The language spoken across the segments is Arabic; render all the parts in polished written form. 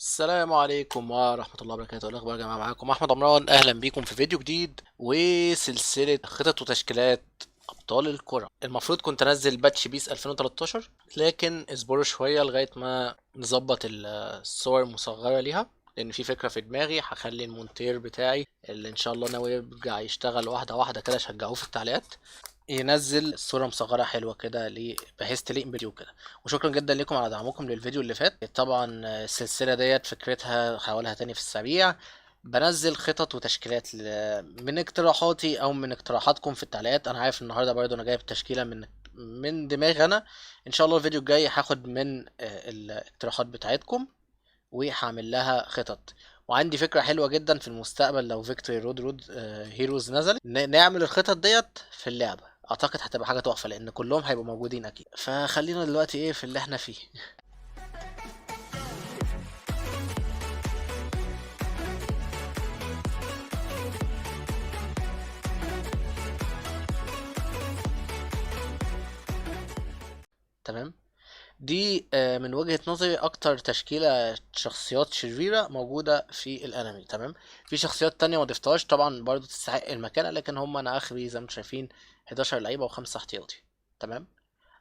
السلام عليكم ورحمة الله وبركاته. إيه الأخبار يا جماعة؟ معاكم أحمد عمران، أهلا بيكم في فيديو جديد وسلسلة خطط وتشكيلات أبطال الكرة. المفروض كنت أنزل باتش بيس 2013، لكن اصبروا شوية لغاية ما نظبط الصور المصغرة ليها، لأن في فكرة في دماغي. هخلي المونتير بتاعي اللي إن شاء الله ناوي يرجع يشتغل واحدة واحدة كده، شجعوه في التعليقات ينزل صورة مصغرة حلوة كده بحيث تليق بالفيديو كده. وشكرا جدا لكم على دعمكم للفيديو اللي فات. طبعا السلسلة ديت فكرتها هحاولها تاني في السريع، بنزل خطط وتشكيلات من اقتراحاتي او من اقتراحاتكم في التعليقات. انا عارف النهارده برضو انا جايب تشكيلة من دماغي انا. ان شاء الله الفيديو الجاي هاخد من الاقتراحات بتاعتكم وهعمل لها خطط. وعندي فكرة حلوة جدا في المستقبل لو فيكتوري رود هيروز نزل نعمل الخطط ديت في اللعبة. اعتقد هتبقى حاجة تحفة لان كلهم هيبقوا موجودين اكيد. فخلينا دلوقتي ايه في اللي احنا فيه. تمام. دي من وجهة نظري اكتر تشكيلة شخصيات شريرة موجودة في الانمي. تمام. في شخصيات تانية ما ضفتهاش طبعا برضو تستحق المكانة، لكن هم انا اخري زي ما انتم شايفين 11 لعيبة وخمسة احتياطي. تمام.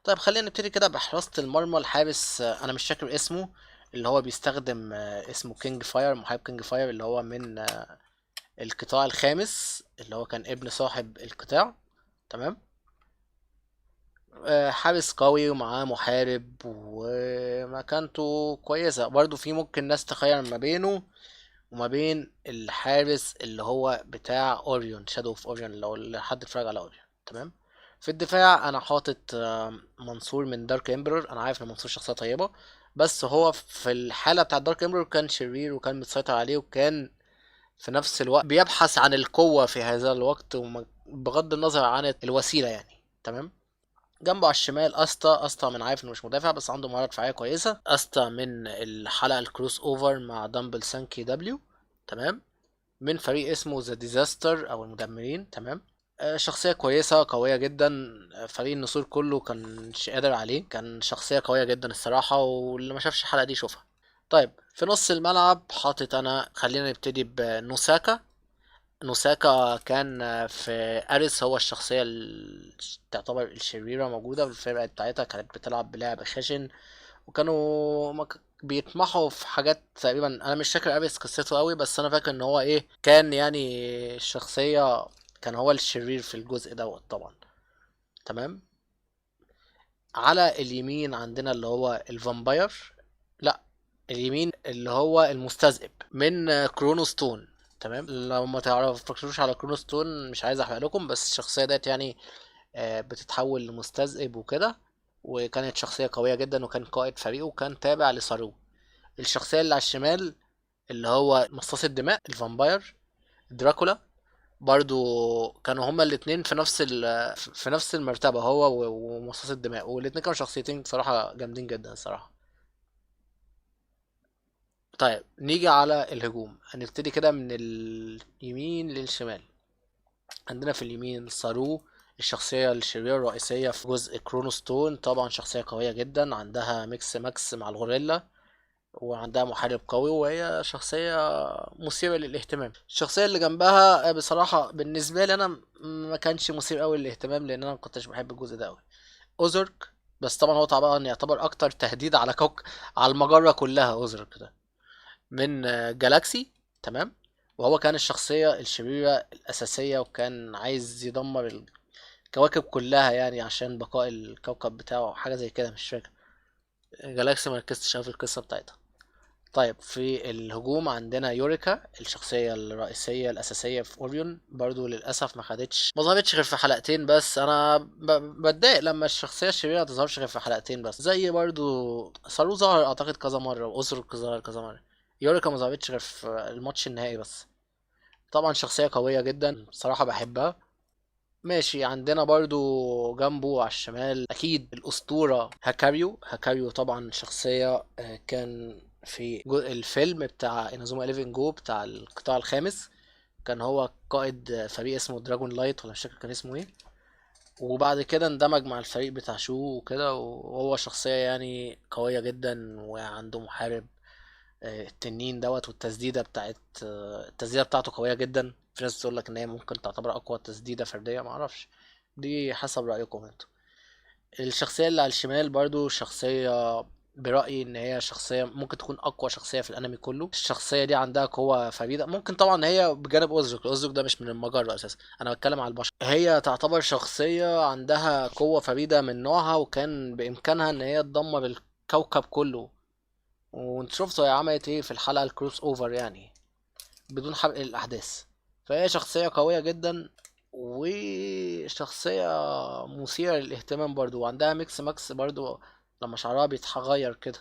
طيب خلينا نبتدي كده بحراسة المرمى. الحارس انا مش فاكر اسمه، اللي هو بيستخدم اسمه كينج فاير، محارب كينج فاير، اللي هو من القطاع الخامس، اللي هو كان ابن صاحب القطاع. تمام. حارس قوي ومعاه محارب ومكانته كويسة برضو. في ممكن ناس تخير ما بينه وما بين الحارس اللي هو بتاع اوريون، شادو اوف اوريون، لو حد اتفرج على اوريون. تمام. في الدفاع انا حاطط منصور من دارك امبرور. انا عارف ان منصور شخصيه طيبه، بس هو في الحاله بتاع دارك امبرور كان شرير وكان متسيطر عليه، وكان في نفس الوقت بيبحث عن القوه في هذا الوقت بغض النظر عن الوسيله يعني. تمام. جنبه على الشمال استا من عارف انه مش مدافع بس عنده مهارة دفاعية كويسة. استا من الحلقة الكروس اوفر مع دامبل سانكي دبليو. تمام. من فريق اسمه ذا ديزاستر او المدمرين. تمام. شخصية كويسة قوية جدا. فريق النسور كله كانش قادر عليه، كان شخصية قوية جدا الصراحة، واللي ما شافش الحلقة دي يشوفها. طيب في نص الملعب حاطط انا، خلينا نبتدي بنوساكا. نوساكا كان في أريس هو الشخصية اللي تعتبر الشريرة موجودة في الفرقة بتاعتها. كانت بتلعب بلعب خشن، وكانوا بيطمحوا في حاجات. تقريبا انا مش فاكر اريس قصته قوي، بس انا فاكر ان هو ايه كان يعني الشخصية، كان هو الشرير في الجزء دوت طبعا. تمام. على اليمين عندنا اللي هو الفامباير، لا، اليمين اللي هو المستذئب من كرونوستون. تمام. لو ما تعرفوش على كرونوستون مش عايز احرق لكم، بس الشخصية ديت يعني بتتحول لمستذئب وكده. وكانت شخصية قوية جدا، وكان قائد فريقه وكان تابع لسارو. الشخصية اللي على الشمال اللي هو مصاص الدماء الفامباير دراكولا. برضو كانوا هما الاتنين في نفس المرتبة، هو ومصاص الدماء، والاتنين كانوا شخصيتين بصراحة جامدين جدا الصراحة. طيب نيجي على الهجوم، هنبتدي كده من اليمين للشمال. عندنا في اليمين سارو، الشخصية الشريرة الرئيسية في جزء كرونوستون. طبعا شخصية قوية جدا، عندها ميكس ماكس مع الغوريلا، وعندها محارب قوي، وهي شخصية مثيرة للاهتمام. الشخصية اللي جنبها بصراحة بالنسبة لي أنا ما كانش مثير أوي للاهتمام، لأن أنا ما كنتش بحب الجزء ده أوي. أوزورك. بس طبعا هو طبعا يعتبر أكتر تهديد على على المجرة كلها أوزورك ده، من جالاكسي. تمام. وهو كان الشخصية الشريرة الأساسية، وكان عايز يدمر الكواكب كلها يعني عشان بقاء الكوكب بتاعه أو حاجة زي كده، مش فاكر. جالاكسي مركزتش أوي في القصة بتاعتها. طيب في الهجوم عندنا يوريكا، الشخصية الرئيسية الأساسية في أوريون. برضو للأسف ما ظهرتش غير في حلقتين بس. أنا بتضايق لما الشخصية الشريرة ما تظهرش غير في حلقتين بس. زي برضو سارو ظهر أعتقد كذا مرة، وأوزروك ظهر كذا مرة. يوريكا ما ظهرتش غير في الماتش النهائي بس. طبعا شخصية قوية جدا بصراحة بحبها. ماشي. عندنا برضو جنبه على الشمال اكيد الاسطوره هاكاريو طبعا شخصيه كان في الفيلم بتاع انازوما 11 جو بتاع القطاع الخامس. كان هو قائد فريق اسمه دراجون لايت، ولا مش فاكر كان اسمه ايه. وبعد كده اندمج مع الفريق بتاع شو وكده، وهو شخصيه يعني قويه جدا وعنده محارب التنين دوت، والتسديدة بتاعت التسديدة بتاعته قوية جدا. في ناس بتقول لك ان هي ممكن تعتبر اقوى تسديدة فردية، معرفش، دي حسب رأيكم انتوا. الشخصية اللي على الشمال برضو شخصية برأيي ان هي شخصية ممكن تكون اقوى شخصية في الانمي كله. الشخصية دي عندها قوة فريدة، ممكن طبعا هي بجانب اوزروك، اوزروك ده مش من المجرة اساسا، انا بتكلم على البشر. هي تعتبر شخصية عندها قوة فريدة من نوعها، وكان بامكانها ان هي تدمر الكوكب كله. وانت شفتوا هي عملت ايه في الحلقة الكروس اوفر يعني، بدون حرق الاحداث. فهي شخصية قوية جدا، وشخصية مثيرة للاهتمام برضو، وعندها ميكس ماكس برضو لما شعرها بيتغير كده.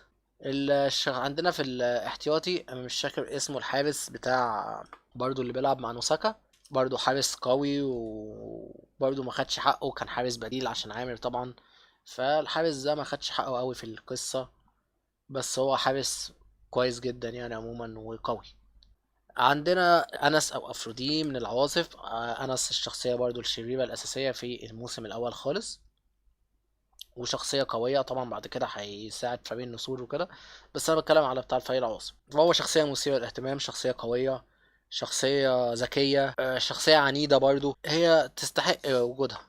عندنا في الاحتياطي، انا مش فاكر اسمه، الحارس بتاع برضو اللي بيلعب مع نوساكا، برضو حارس قوي، وبرضو ما خدش حقه، كان حارس بديل عشان عامر طبعا. فالحارس ده ما خدش حقه قوي في القصة، بس هو حارس كويس جدا يعني عموما وقوي. عندنا أنس أو أفرودي من العواصف. أنس الشخصية برضو الشريرة الأساسية في الموسم الأول خالص، وشخصية قوية طبعا، بعد كده هيساعد فريق النسور وكده، بس أنا بتكلم على بتاع فريق العواصف. فهو شخصية مثيرة للاهتمام، شخصية قوية، شخصية ذكية، شخصية عنيدة برضو، هي تستحق وجودها.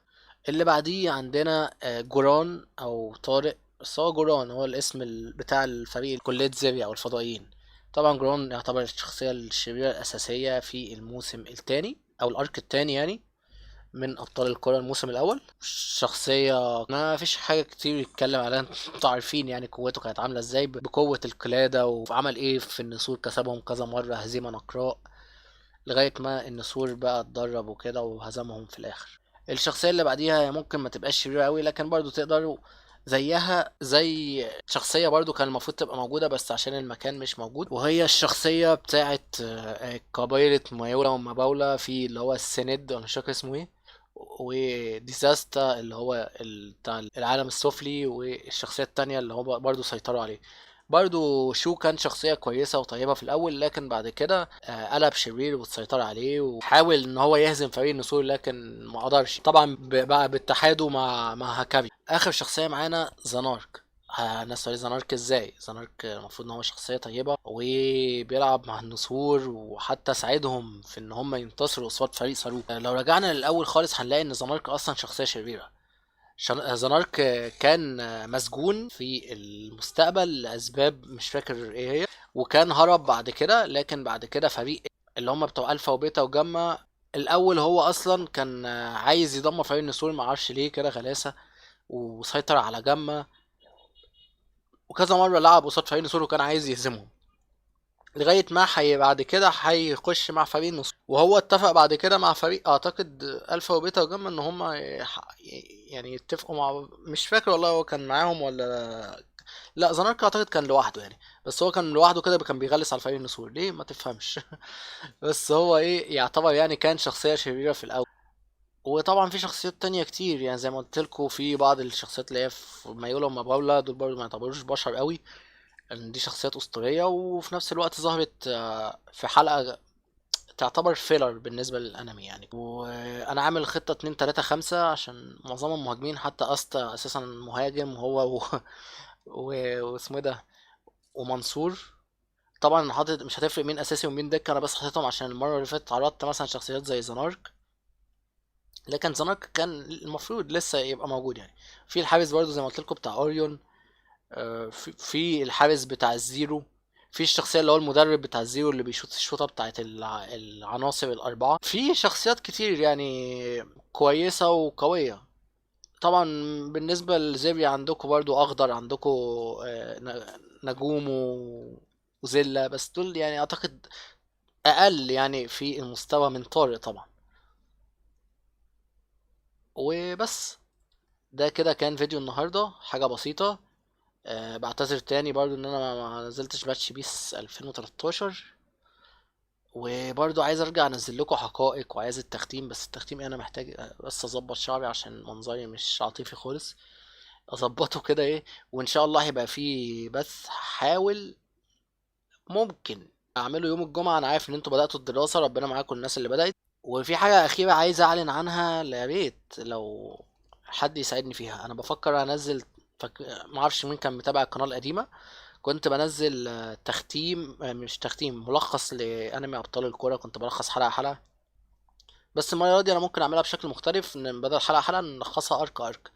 اللي بعديه عندنا جوران أو طارق، بس هو جوران هو الاسم بتاع الفريق كلية زيريا أو الفضائيين. طبعا جوران يعتبر الشخصية الشريرة الأساسية في الموسم الثاني أو الأرك الثاني يعني، من أبطال الكرة الموسم الأول. شخصية ما فيش حاجة كتير يتكلم عليها، انتوا عارفين يعني قوته كانت عاملة ازاي بقوة القلادة، وعمل ايه في النسور، كسبهم كذا مرة هزيمة نقراء، لغاية ما النسور بقى اتدرب وكده وهزمهم في الآخر. الشخصية اللي بعديها هي ممكن ما تبقاش شريرة أوي، لكن برضو تقدروا زيها زي شخصية برضو كان المفروض تبقى موجودة بس عشان المكان مش موجود، وهي الشخصية بتاعت قبيلة مايولا وماباولا في اللي هو السند، أنا مش فاكر اسمه ايه، وديزاستا اللي هو بتاع العالم السفلي، والشخصية التانية اللي هو برضو سيطروا عليه. برضو شو كان شخصية كويسة وطيبة في الأول، لكن بعد كده قلب شرير والسيطرة عليه، وحاول إن هو يهزم فريق النسور لكن ما قدرش طبعا، بقى باتحاده مع هاكابي. آخر شخصية معانا زنارك. ناس تقول زنارك ازاي، زنارك المفروض ان هو شخصية طيبة وبيلعب مع النسور، وحتى ساعدهم في ان هم ينتصروا قصاد فريق صاروخ. لو رجعنا للاول خالص هنلاقي ان زنارك اصلا شخصية شريرة. زنارك كان مسجون في المستقبل لأسباب مش فاكر ايه هي، وكان هرب بعد كده، لكن بعد كده فريق اللي هم بتوع ألفا وبيتا وجاما، الأول هو أصلا كان عايز يدمر فريق النسور، معرفش ليه كده غلاسة، وسيطر على جاما، وكذا مرة لعب قصاد فريق النسور وكان عايز يهزمهم، لغاية ما بعد كده هيخش مع فريق النسور. وهو اتفق بعد كده مع فريق اعتقد الفا وبيتا وجاما ان هما يعني يتفقوا مع، مش فاكر والله هو كان معاهم ولا لا. زنارك اعتقد كان لوحده يعني، بس هو كان لوحده كده، كان بيغلس على فريق النسور ليه ما تفهمش. بس هو ايه يعتبر يعني كان شخصية شريرة في الاول. وطبعا في شخصيات تانية كتير يعني، زي ما قلت لكم في بعض الشخصيات اللي هي في مايولا وماباولا دول برضه ما يعتبروش بشر قوي، ان دي شخصيات اسطوريه، وفي نفس الوقت ظهرت في حلقه تعتبر فيلر بالنسبه للانمي يعني. وانا عامل خطه 2 3 5 عشان معظمهم مهاجمين، حتى استا اساسا مهاجم هو واسمه إيه ده، ومنصور. طبعا أنا حاطط مش هتفرق مين اساسي ومين دك، انا بس حاططهم عشان المره اللي فاتت عرضت مثلا شخصيات زي زنارك، لكن زنارك كان المفروض لسه يبقى موجود يعني. في الحارس برضو زي ما قلت لكم بتاع اوريون، في الحارس بتاع الزيرو، في الشخصية اللي هو المدرب بتاع الزيرو اللي بيشوط الشوطة بتاعت العناصر الأربعة. في شخصيات كتير يعني كويسة وقوية. طبعا بالنسبة لزيريا عندكم برضو أخضر، عندكم نجوم وزلة، بس دول يعني أعتقد أقل يعني في المستوى من طارق طبعا. وبس، ده كده كان فيديو النهاردة، حاجة بسيطة. بعتذر تاني برضو ان انا ما نزلتش باتش بيس 2013، وبرضو عايز ارجع انزل لكم حقائق، وعايز التختيم، بس التختيم انا محتاج بس اظبط شعري عشان منظري مش عاطفي خالص، اظبطه كده ايه. وان شاء الله هيبقى فيه، بس حاول ممكن اعمله يوم الجمعة. انا عارف ان انتوا بدأتوا الدراسة، ربنا معاكم الناس اللي بدأت. وفي حاجة أخيرة عايز أعلن عنها، يا ريت لو حد يساعدني فيها. أنا بفكر أنزل معرفش مين كان متابع القناة القديمة، كنت بنزل تختيم، مش تختيم، ملخص لانمي ابطال الكوره، كنت بلخص حلقه حلقه. بس المره دي انا ممكن اعملها بشكل مختلف، ان بدل حلقه حلقه نلخصها ارك ارك.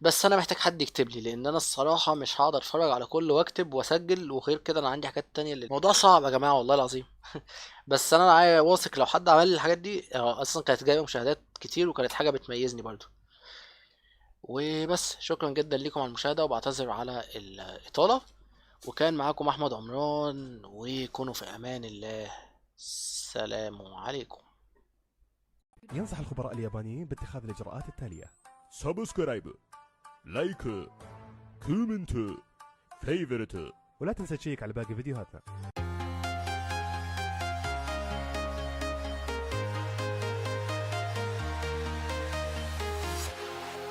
بس انا محتاج حد يكتب لي، لان انا الصراحه مش هقدر اتفرج على كل واكتب واسجل، وغير كده انا عندي حاجات تانية. اللي الموضوع صعب يا جماعه والله العظيم. بس انا واثق لو حد عمل لي الحاجات دي، اصلا كانت جايبه مشاهدات كتير، وكانت حاجه بتميزني برضو. وبس شكرا جدا ليكم على المشاهده، وبعتذر على الاطاله. وكان معاكم احمد عمران، وكونوا في امان الله. السلام عليكم. ينصح الخبراء اليابانيين باتخاذ الإجراءات التالية: サブスクライブ、ライク、コメント、フェイブルト。 ولا تنسى تشيك على باقي فيديوهاتنا.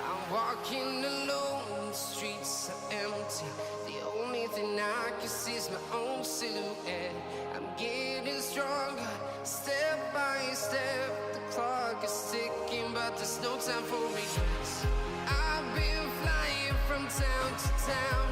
I'm walking alone, the streets are empty. The only thing I can see is my own silhouette. I'm getting stronger, step by step. The clock is ticking, but there's no time for regrets. I've been flying from town to town.